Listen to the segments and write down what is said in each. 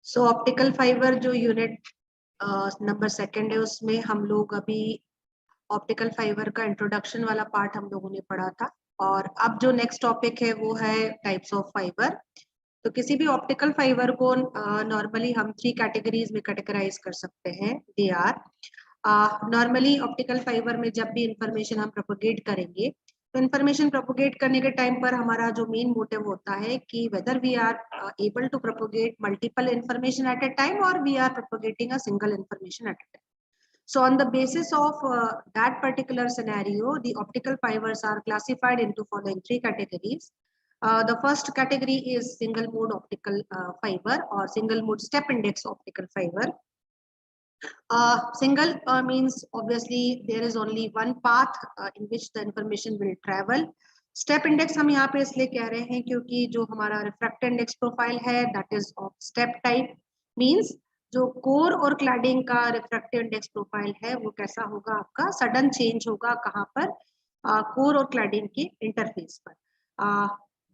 सो optical fibre जो unit number second है, उसमें हम लोग अभी ऑप्टिकल फाइबर का इंट्रोडक्शन वाला पार्ट हम लोगों ने पढ़ा था। और अब जो नेक्स्ट टॉपिक है वो है टाइप्स ऑफ फाइबर। तो किसी भी ऑप्टिकल फाइबर को नॉर्मली हम 3 कैटेगरीज में कैटेगराइज कर सकते हैं। They are normally optical fibre में जब भी इंफॉर्मेशन हम प्रोपोगेट करेंगे, तो इंफॉर्मेशन प्रोपोगेट करने के टाइम पर हमारा जो मेन मोटिव होता है कि whether we are able to propagate multiple information at a time और we are propagating a single information at a time. So on the basis of that particular scenario, the optical fibers are classified into following 3 categories. The first category is single mode optical fiber or single mode step index optical fiber. Single means obviously there is only one path in which the information will travel. Step index हम यहाँ पे इसलिए कह रहे हैं क्योंकि जो हमारा refractive index profile है that is of step type, means जो कोर और क्लैडिंग का रिफ्रैक्टिव इंडेक्स प्रोफाइल है वो कैसा होगा, आपका सडन चेंज होगा कहाँ पर, कोर और क्लैडिंग के इंटरफेस पर.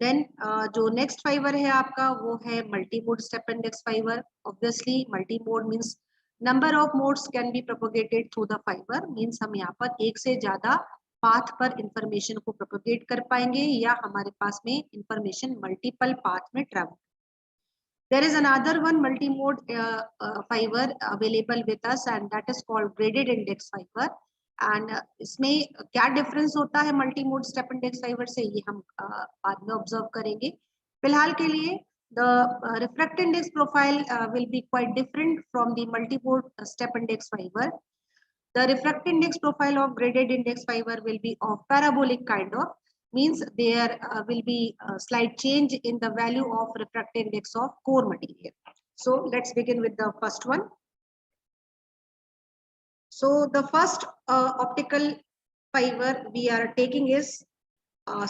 देन जो नेक्स्ट फाइबर है आपका वो है multi mode step index fibre. Obviously multi mode means number of modes can be propagated through the fibre, means हम यहाँ पर एक से ज्यादा पाथ पर इंफॉर्मेशन को प्रोपोगेट कर पाएंगे या हमारे पास में इंफॉर्मेशन मल्टीपल पाथ में travel. There is another one multi-mode fiber available with us and that is called graded index fiber. And इसमें क्या difference होता है multi-mode step index fiber से, ये हम बाद में observe करेंगे. फिलहाल के लिए the refractive index profile will be quite different from the multi-mode step index fiber. The refractive index profile of graded index fiber will be of parabolic kind of, means there will be a slight change in the value of refractive index of core material. So let's begin with the first one. So the first optical fiber we are taking is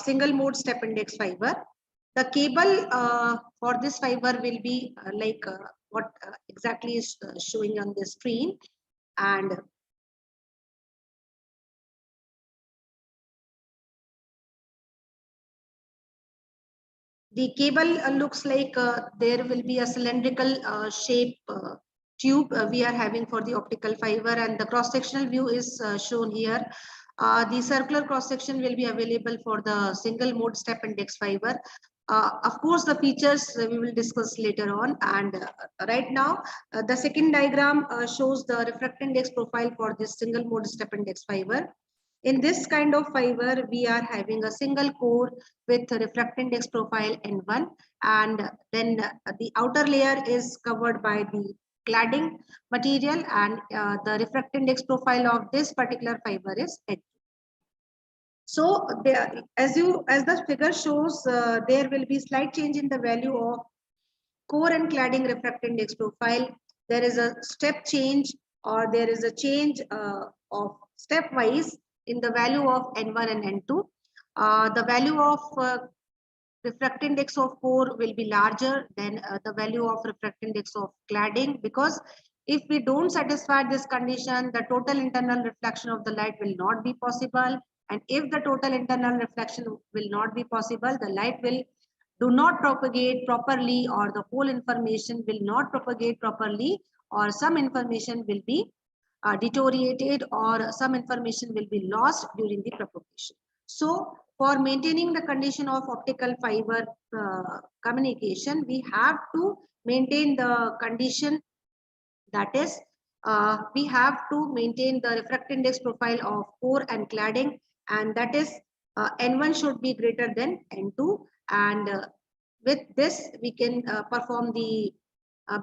single mode step index fiber. The cable for this fiber will be like what exactly is showing on the screen, and the cable looks like there will be a cylindrical shape tube we are having for the optical fiber, and the cross sectional view is shown here. The circular cross section will be available for the single mode step index fiber. Of course the features we will discuss later on, and right now the second diagram shows the refractive index profile for this single mode step index fiber. In this kind of fiber, we are having a single core with a refractive index profile N1, and then the outer layer is covered by the cladding material, and the refractive index profile of this particular fiber is N2. So there, as the figure shows, there will be slight change in the value of core and cladding refractive index profile. There is a step change, or there is a change of stepwise in the value of N1 and N2. The value of refractive index of core will be larger than the value of refractive index of cladding, because if we don't satisfy this condition, the total internal reflection of the light will not be possible. And if the total internal reflection will not be possible, the light will do not propagate properly, or the whole information will not propagate properly, or some information will be deteriorated, or some information will be lost during the propagation. So for maintaining the condition of optical fiber communication, we have to maintain the condition, that is we have to maintain the refractive index profile of core and cladding, and that is N1 should be greater than N2, and with this we can perform the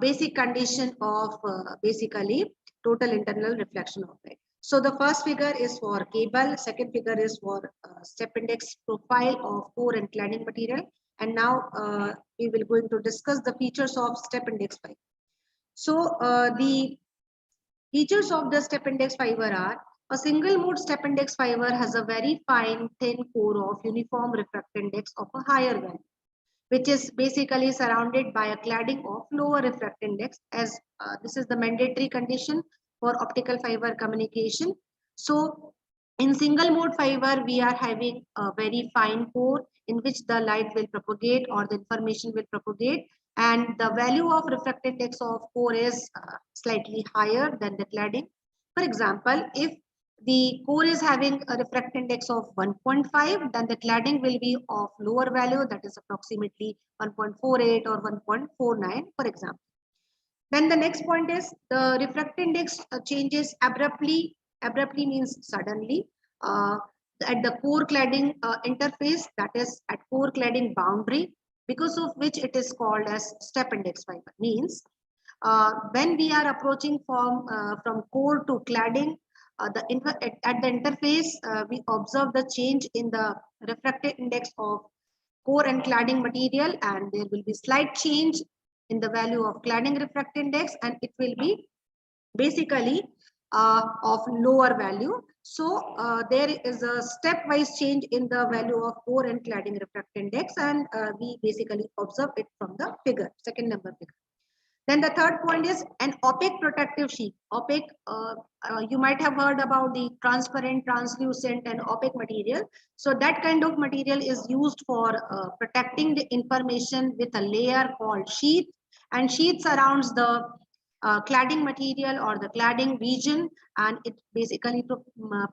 basic condition of basically total internal reflection of light. So the first figure is for cable, second figure is for step index profile of core and cladding material, and now we will going to discuss the features of step index fiber. So the features of the step index fiber are: a single mode step index fiber has a very fine thin core of uniform refractive index of a higher value. which is basically surrounded by a cladding of lower refractive index, as this is the mandatory condition for optical fiber communication. So in single mode fiber, we are having a very fine core in which the light will propagate or the information will propagate, and the value of refractive index of core is slightly higher than the cladding. For example, if the core is having a refractive index of 1.5, then the cladding will be of lower value, that is approximately 1.48 or 1.49, for example. Then the next point is the refractive index changes abruptly. Abruptly means suddenly at the core cladding interface, that is at core cladding boundary, because of which it is called as step index fiber. Means when we are approaching from core to cladding, at the interface, we observe the change in the refractive index of core and cladding material, and there will be slight change in the value of cladding refractive index, and it will be basically of lower value. So there is a stepwise change in the value of core and cladding refractive index, and we basically observe it from the figure, second number figure. Then the third point is an opaque protective sheet. Opaque, you might have heard about the transparent, translucent, and opaque material. So that kind of material is used for protecting the information with a layer called sheath, and sheath surrounds the cladding material or the cladding region, and it basically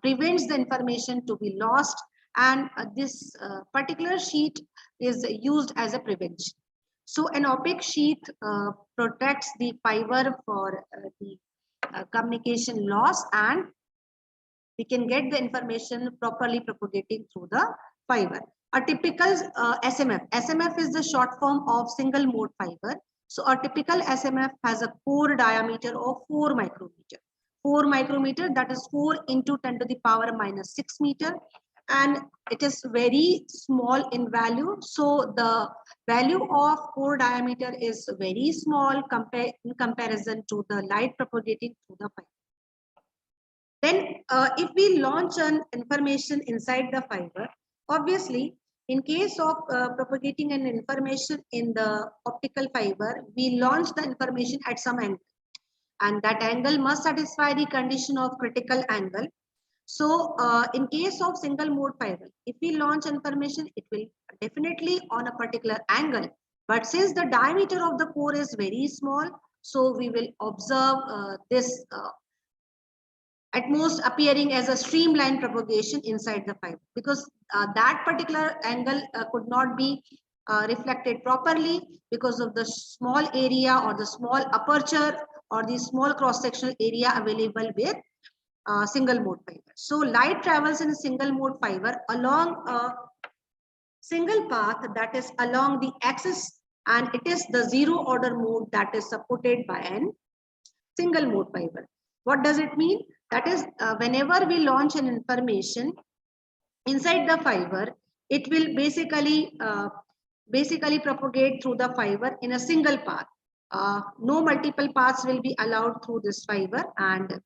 prevents the information to be lost, and this particular sheet is used as a prevention. So an opaque sheath protects the fiber for the communication loss, and we can get the information properly propagating through the fiber. A typical SMF is the short form of single mode fiber. So a typical SMF has a core diameter of 4 micrometer. 4 micrometer, that is 4 into 10 to the power minus 6 meter, and it is very small in value. So the value of core diameter is very small in comparison to the light propagating through the fiber. Then if we launch an information inside the fiber, obviously in case of propagating an information in the optical fiber, we launch the information at some angle, and that angle must satisfy the condition of critical angle. So in case of single mode fiber, if we launch information, it will definitely on a particular angle. But since the diameter of the core is very small, so we will observe this at most appearing as a streamline propagation inside the fiber, because that particular angle could not be reflected properly because of the small area or the small aperture or the small cross-sectional area available with single mode fiber. So light travels in a single mode fiber along a single path, that is along the axis, and it is the zero order mode that is supported by an single mode fiber. What does it mean? That is whenever we launch an information inside the fiber, it will basically propagate through the fiber in a single path. No multiple paths will be allowed through this fiber, and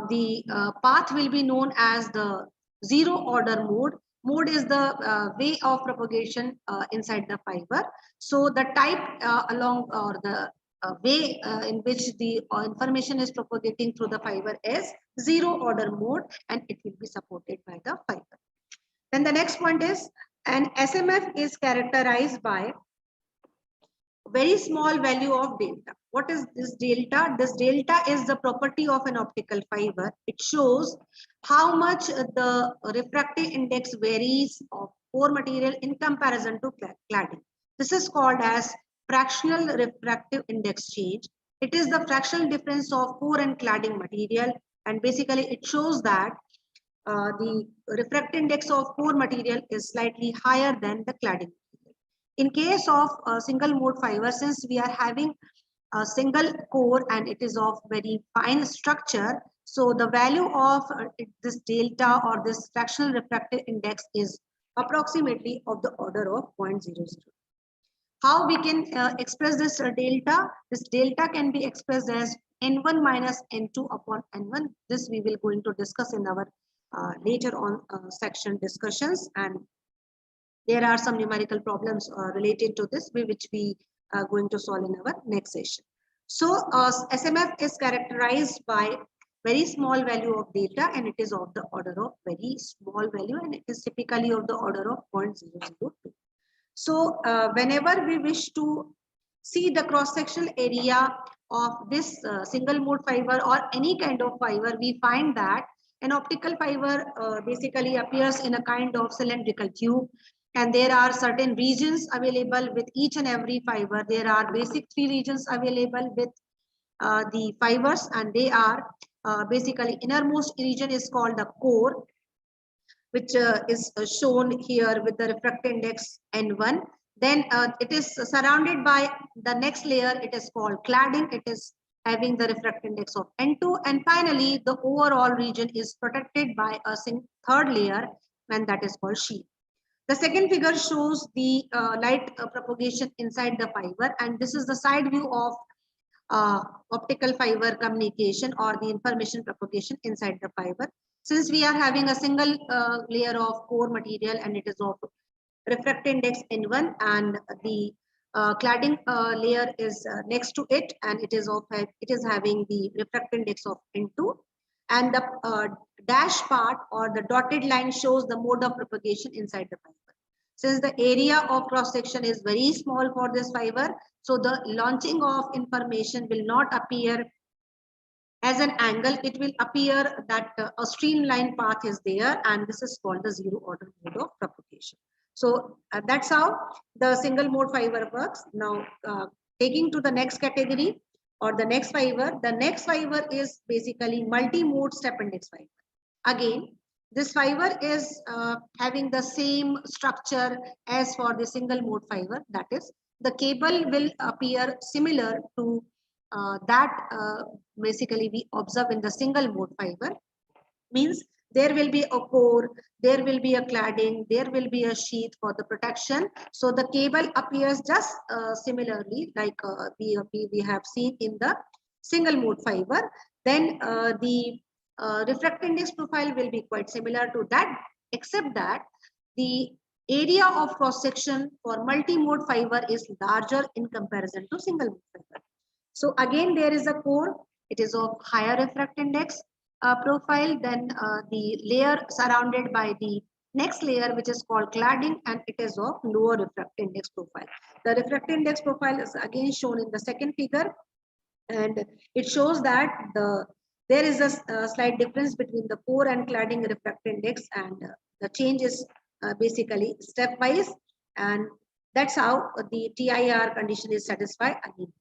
the path will be known as the zero order mode. Mode is the way of propagation inside the fiber. So the type along or the way in which the information is propagating through the fiber is zero order mode, and it will be supported by the fiber. Then the next point is an SMF is characterized by very small value of delta. What is this delta? This delta is the property of an optical fiber. It shows how much the refractive index varies of core material in comparison to cladding. This is called as fractional refractive index change. It is the fractional difference of core and cladding material, and basically it shows that the refractive index of core material is slightly higher than the cladding. In case of single mode fiber, since we are having a single core and it is of very fine structure, so the value of this delta or this fractional refractive index is approximately of the order of 0.00. How we can express this delta? This delta can be expressed as n1 minus n2 upon n1. This we will going to discuss in our later on section discussions, and There are some numerical problems related to this, which we are going to solve in our next session. So SMF is characterized by very small value of data, and it is of the order of very small value, and it is typically of the order of 0.002. So whenever we wish to see the cross-sectional area of this single mode fiber or any kind of fiber, we find that an optical fiber basically appears in a kind of cylindrical tube, and there are certain regions available with each and every fiber. There are basic 3 regions available with the fibers, and they are basically innermost region is called the core, which is shown here with the refractive index N1. Then it is surrounded by the next layer. It is called cladding. It is having the refractive index of N2. And finally, the overall region is protected by a third layer, and that is called sheath. The second figure shows the light propagation inside the fiber, and this is the side view of optical fiber communication or the information propagation inside the fiber. Since we are having a single layer of core material, and it is of refractive index N1, and the cladding layer is next to it, and it is having the refractive index of N2, and the dash part or the dotted line shows the mode of propagation inside the fiber. Since the area of cross section is very small for this fiber, so the launching of information will not appear as an angle. It will appear that a streamlined path is there, and this is called the zero order mode of propagation. So that's how the single mode fiber works. Now taking to the next category or the next fiber is basically multi-mode step index fiber. Again, this fiber is having the same structure as for the single mode fiber. That is, the cable will appear similar to that basically we observe in the single mode fiber. Means there will be a core, there will be a cladding, there will be a sheath for the protection. So the cable appears just similarly like we have seen in the single mode fiber. Then the refractive index profile will be quite similar to that, except that the area of cross section for multi-mode fiber is larger in comparison to single mode fiber. So again, there is a core. It is of higher refractive index profile than the layer surrounded by the next layer, which is called cladding, and it is of lower refractive index profile. The refractive index profile is again shown in the second figure, and it shows that there is a slight difference between the core and cladding refractive index, and the change is basically stepwise, and that's how the TIR condition is satisfied again.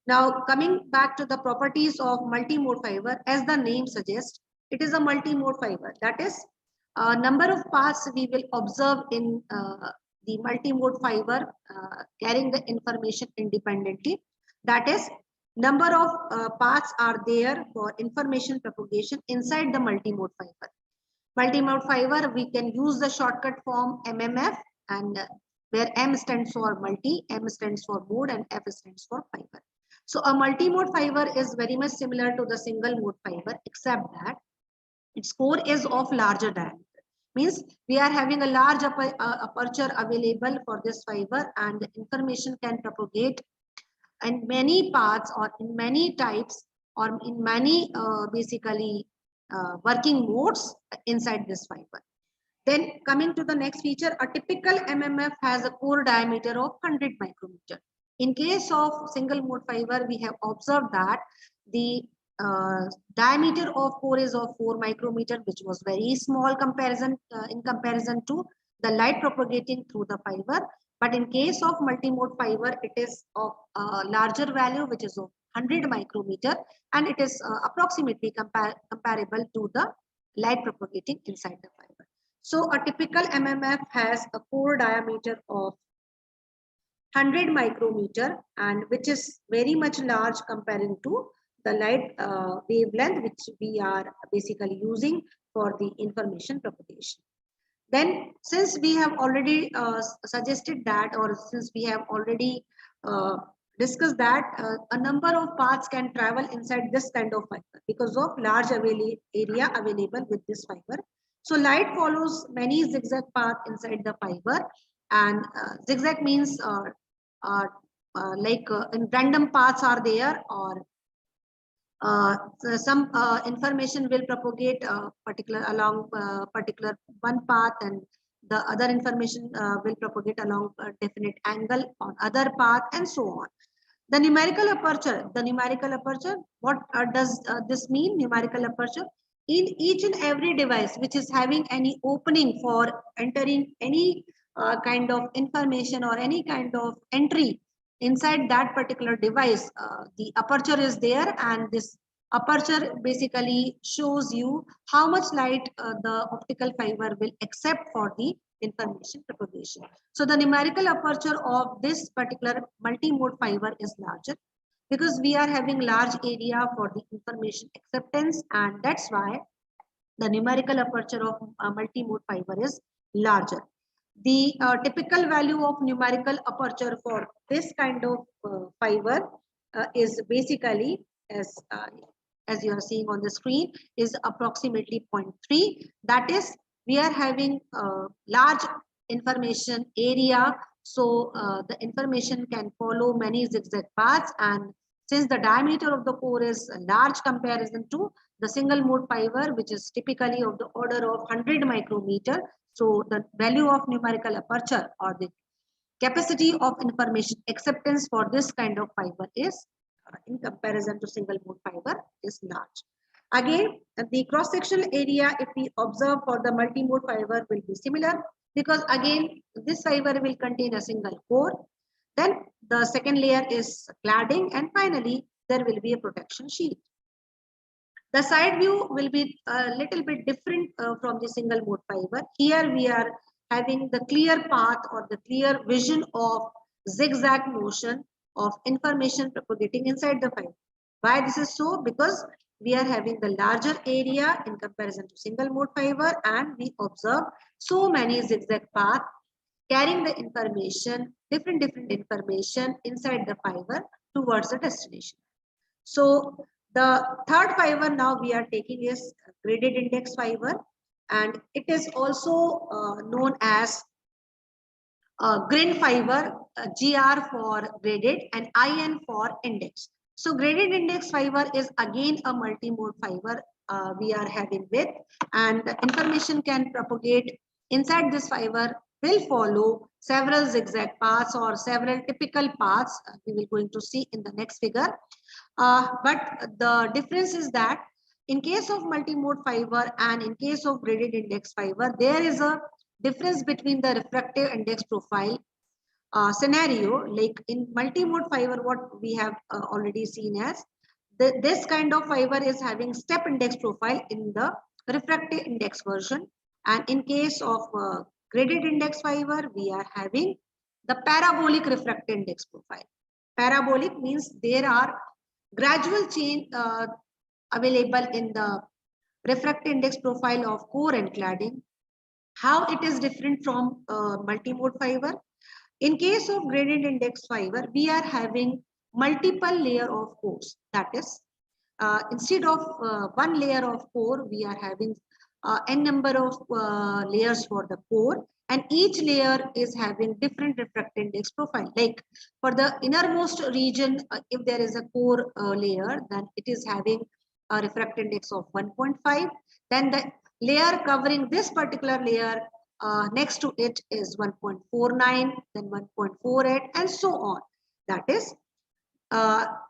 Now coming back to the properties of multi-mode fiber, as the name suggests, it is a multi-mode fiber. That is, a number of paths we will observe in the multi-mode fiber carrying the information independently. That is, number of paths are there for information propagation inside the multi-mode fiber. Multi-mode fiber, we can use the shortcut form MMF, and where M stands for multi, M stands for mode, and F stands for fiber. So a multi-mode fiber is very much similar to the single mode fiber, except that its core is of larger diameter. Means we are having a large aperture available for this fiber, and the information can propagate in many paths or in many types or in many basically working modes inside this fiber. Then coming to the next feature, a typical MMF has a core diameter of 100 micrometer. In case of single mode fiber, we have observed that the diameter of core is of 4 micrometer, which was very small comparison in comparison to the light propagating through the fiber. But in case of multi-mode fiber, it is of a larger value, which is of 100 micrometer, and it is approximately comparable to the light propagating inside the fiber. So a typical MMF has a core diameter of 100 micrometer, and which is very much large comparing to the light wavelength which we are basically using for the information propagation. Then since we have already suggested that, or since we have already discussed that a number of paths can travel inside this kind of fiber because of large area available with this fiber. So light follows many zigzag paths inside the fiber, and zigzag means in random paths are there, or so some information will propagate particular along particular one path, and the other information will propagate along a definite angle on other path, and so on. The numerical aperture, what does this mean? Numerical aperture, in each and every device which is having any opening for entering any kind of information or any kind of entry inside that particular device, the aperture is there, and this aperture basically shows you how much light the optical fiber will accept for the information propagation. So the numerical aperture of this particular multi-mode fiber is larger because we are having large area for the information acceptance, and that's why the numerical aperture of multi-mode fiber is larger. The typical value of numerical aperture for this kind of fiber is basically, as you are seeing on the screen, is approximately 0.3. That is, we are having large information area, so the information can follow many zigzag paths, and since the diameter of the core is large comparison to the single mode fiber, which is typically of the order of 100 micrometer, so the value of numerical aperture or the capacity of information acceptance for this kind of fiber is in comparison to single mode fiber is large. Again, the cross sectional area, if we observe for the multi-mode fiber, will be similar, because again this fiber will contain a single core, then the second layer is cladding, and finally there will be a protection sheet. The side view will be a little bit different from the single mode fiber. Here we are having the clear path or the clear vision of zigzag motion of information propagating inside the fiber. Why this is so? Because we are having the larger area in comparison to single mode fiber, and we observe so many zigzag paths carrying the information, different information inside the fiber towards the destination. So the third fiber now we are taking is graded index fiber, and it is also known as grain fiber, GR for graded and IN for index. So graded index fiber is again a multi-mode fiber we are having with, and the information can propagate inside this fiber will follow several zigzag paths or several typical paths we will going to see in the next figure. But the difference is that in case of multi-mode fiber and in case of graded index fiber, there is a difference between the refractive index profile scenario. Like in multi-mode fiber, what we have already seen as this kind of fiber is having step index profile in the refractive index version, and in case of graded index fiber, we are having the parabolic refractive index profile. Parabolic means there are gradual change available in the refractive index profile of core and cladding. How it is different from multi-mode fiber? In case of gradient index fiber, we are having multiple layer of cores. That is, instead of one layer of core, we are having n number of layers for the core, and each layer is having different refractive index profile. Like for the innermost region, if there is a core layer, then it is having a refractive index of 1.5. Then the layer covering this particular layer next to it is 1.49, then 1.48, and so on. That is,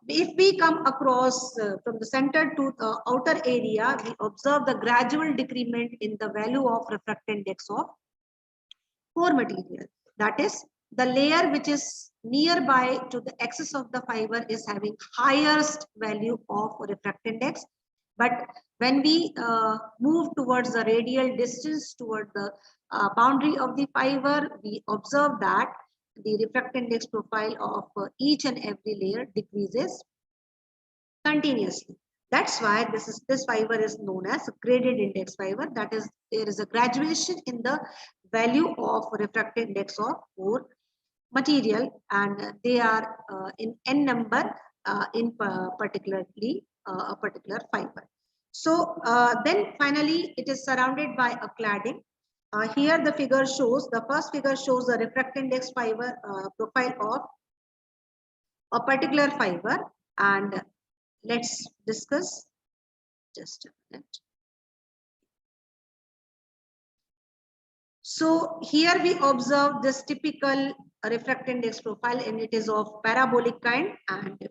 if we come across from the center to the outer area, we observe the gradual decrement in the value of refractive index of core material. That is, the layer which is nearby to the axis of the fiber is having highest value of refractive index. But when we move towards the radial distance toward the boundary of the fiber, we observe that the refractive index profile of each and every layer decreases continuously. That's why this fiber is known as graded index fiber. That is, there is a graduation in the value of refractive index of core material, and they are in n number in particularly a particular fiber. So then finally it is surrounded by a cladding. Here the figure shows, the first figure shows the refractive index fiber profile of a particular fiber, and let's discuss just a minute. So here we observe this typical refractive index profile, and it is of parabolic kind, and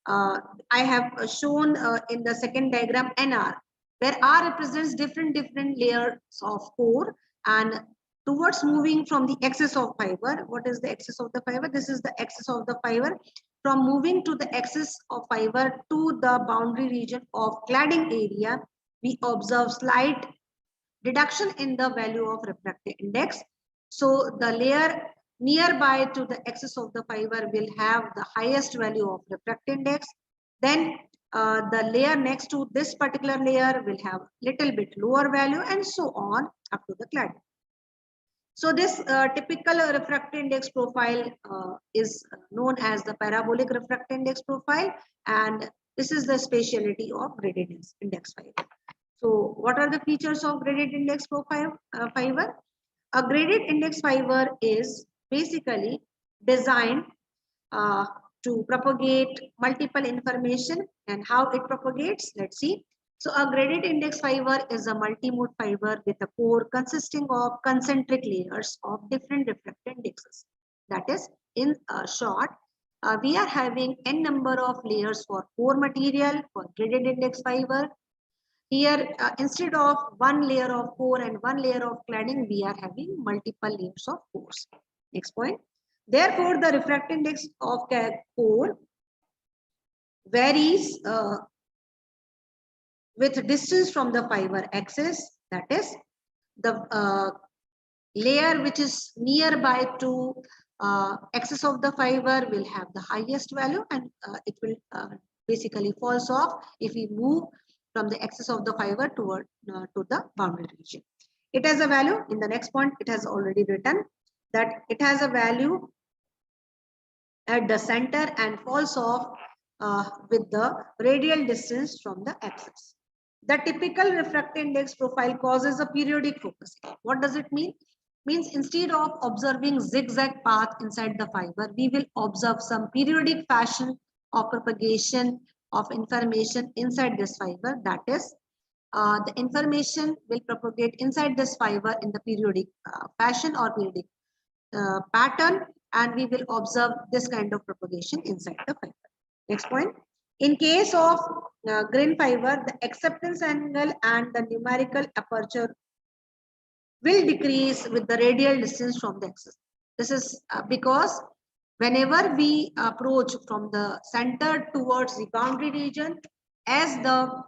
I have shown in the second diagram NR, where R represents different layers of core, and towards moving from the axis of fiber. What is the axis of the fiber? This is the axis of the fiber. From moving to the axis of fiber to the boundary region of cladding area, we observe slight reduction in the value of refractive index. So the layer nearby to the axis of the fiber will have the highest value of refractive index. Then the layer next to this particular layer will have little bit lower value, and so on up to the cladding. So this typical refractive index profile is known as the parabolic refractive index profile, and this is the specialty of gradient index fiber. So what are the features of gradient index profile fiber? A gradient index fiber is basically designed uh, to propagate multiple information, and how it propagates, let's see. So a gradient index fiber is a multi-mode fiber with a core consisting of concentric layers of different refractive indexes. That is, in short, we are having n number of layers for core material for gradient index fiber. Here, instead of one layer of core and one layer of cladding, we are having multiple layers of cores. Next point. Therefore, the refractive index of core varies with distance from the fiber axis. That is, the layer which is nearby to axis of the fiber will have the highest value, and it will basically falls off if we move from the axis of the fiber toward to the boundary region. It has a value. In the next point, it has already written that it has a value at the center and falls off with the radial distance from the axis. The typical refractive index profile causes a periodic focusing. What does it mean? Means instead of observing zigzag path inside the fiber, we will observe some periodic fashion of propagation of information inside this fiber. That is, the information will propagate inside this fiber in the periodic fashion or periodic pattern, and we will observe this kind of propagation inside the fiber. Next point. In case of grain fiber, the acceptance angle and the numerical aperture will decrease with the radial distance from the axis. This is because whenever we approach from the center towards the boundary region, as the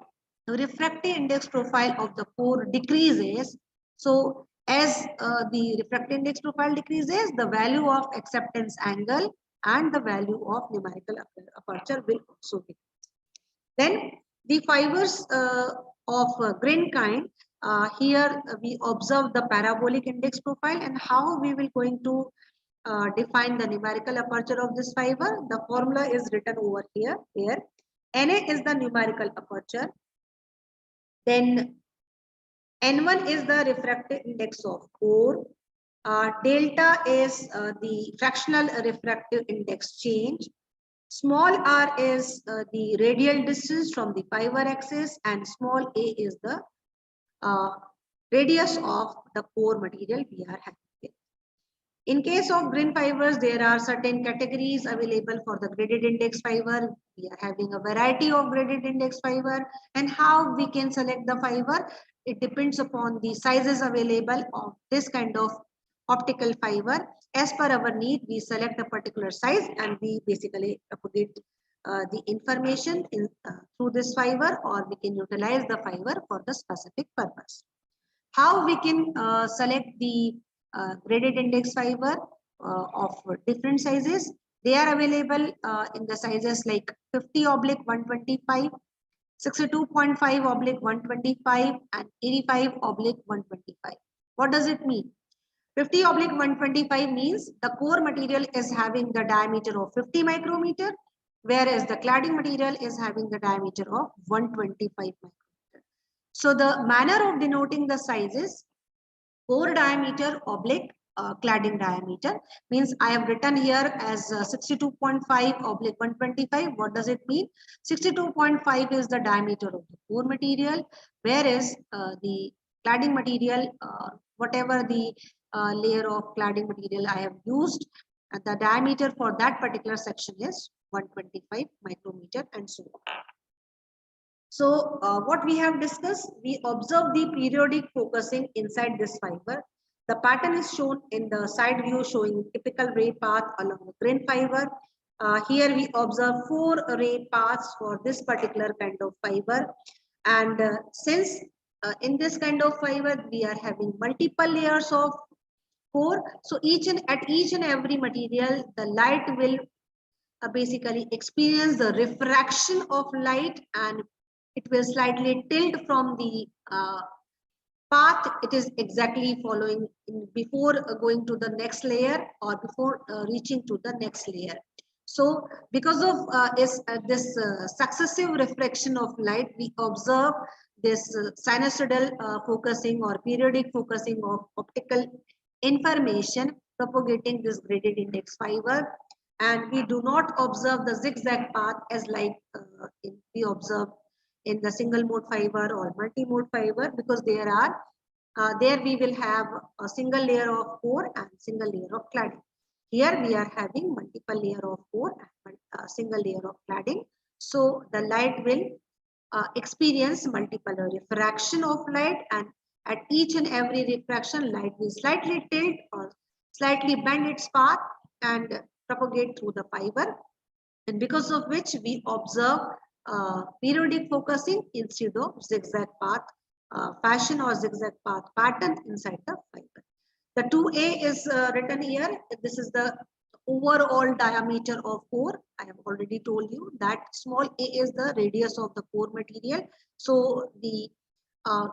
refractive index profile of the core decreases, so as the refractive index profile decreases, the value of acceptance angle and the value of numerical aperture will also decrease. Then the fibers of grain kind, here we observe the parabolic index profile, and how we will going to define the numerical aperture of this fiber. The formula is written over here. Here, Na is the numerical aperture. Then N1 is the refractive index of core. Delta is the fractional refractive index change. Small r is the radial distance from the fiber axis, and small a is the radius of the core material we are having. In case of grain fibers, there are certain categories available for the graded index fiber. We are having a variety of graded index fiber, and how we can select the fiber, it depends upon the sizes available of this kind of optical fiber. As per our need, we select a particular size and we basically propagate the information through this fiber, or we can utilize the fiber for the specific purpose. How we can select the graded index fiber of different sizes? They are available in the sizes like 50/125, 62.5/125, and 85/125. What does it mean? 50/125 means the core material is having the diameter of 50 micrometer, whereas the cladding material is having the diameter of 125 micrometer. So the manner of denoting the sizes, core diameter oblique cladding diameter. Means I have written here as 62.5 oblique 125. What does it mean? 62.5 is the diameter of the core material, whereas the cladding material, whatever the layer of cladding material I have used, the diameter for that particular section is 125 micrometer and so on. So what we have discussed, we observe the periodic focusing inside this fiber. The pattern is shown in the side view showing typical ray path along the grain fiber. Here we observe 4 ray paths for this particular kind of fiber. And since in this kind of fiber, we are having multiple layers of core. So at each and every material, the light will basically experience the refraction of light, and it will slightly tilt from the path it is exactly following before going to the next layer or before reaching to the next layer. So because of this successive refraction of light, we observe this sinusoidal focusing or periodic focusing of optical information propagating this graded index fiber, and we do not observe the zigzag path as like we observe in the single mode fiber or multi-mode fiber, because there we will have a single layer of core and single layer of cladding. Here we are having multiple layer of core and a single layer of cladding. So the light will experience multiple refraction of light, and at each and every refraction, light will slightly tilt or slightly bend its path and propagate through the fiber, and because of which we observe periodic focusing instead of zigzag path fashion or zigzag path pattern inside the fiber. The 2A is written here. This is the overall diameter of core. I have already told you that small a is the radius of the core material. So the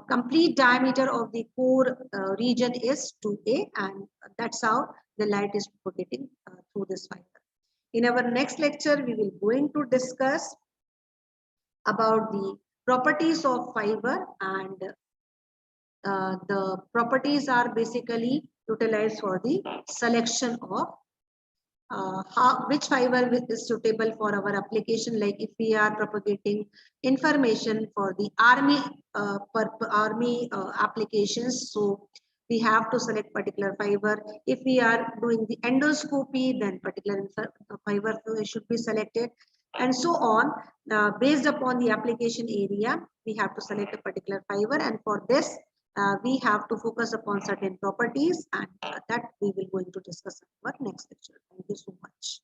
complete diameter of the core region is 2A, and that's how the light is propagating through this fiber. In our next lecture, we will going to discuss about the properties of fiber, and the properties are basically utilized for the selection of which fiber is suitable for our application. Like if we are propagating information for the army applications, so we have to select particular fiber. If we are doing the endoscopy, then particular fiber should be selected, and so on. Based upon the application area, we have to select a particular fiber, and for this we have to focus upon certain properties, and that we will going to discuss in our next lecture. Thank you so much.